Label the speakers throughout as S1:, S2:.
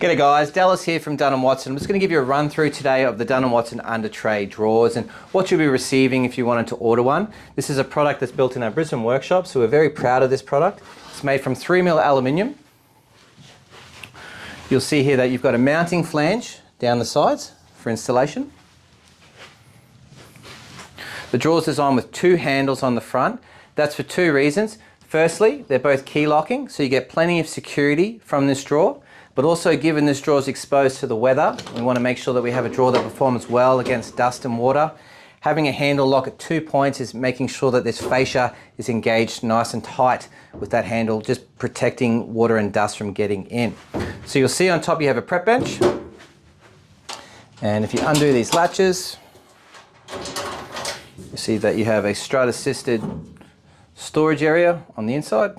S1: G'day guys, Dallas here from Dunn & Watson. I'm just going to give you a run through today of the Dunn & Watson under tray drawers and what you'll be receiving if you wanted to order one. This is a product that's built in our Brisbane workshop, so we're very proud of this product. It's made from 3mm aluminium. You'll see here that you've got a mounting flange down the sides for installation. The drawer is designed with two handles on the front. That's for two reasons. Firstly, they're both key locking, so you get plenty of security from this drawer. But also, given this drawer is exposed to the weather, we want to make sure that we have a drawer that performs well against dust and water. Having a handle lock at 2 points is making sure that this fascia is engaged nice and tight with that handle, just protecting water and dust from getting in. So you'll see on top you have a prep bench. And if you undo these latches, you see that you have a strut assisted storage area on the inside.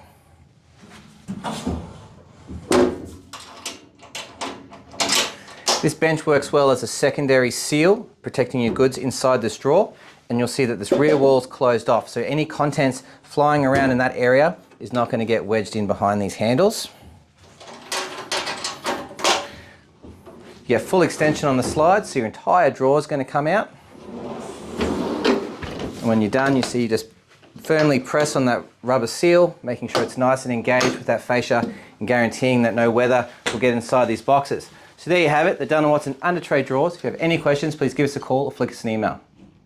S1: This bench works well as a secondary seal, protecting your goods inside this drawer, and you'll see that this rear wall is closed off, so any contents flying around in that area is not going to get wedged in behind these handles. You have full extension on the slide, so your entire drawer is going to come out. And when you're done, you see you just firmly press on that rubber seal, making sure it's nice and engaged with that fascia and guaranteeing that no weather will get inside these boxes. So there you have it, the Dunn & Watson under tray drawers. If you have any questions, please give us a call or flick us an email.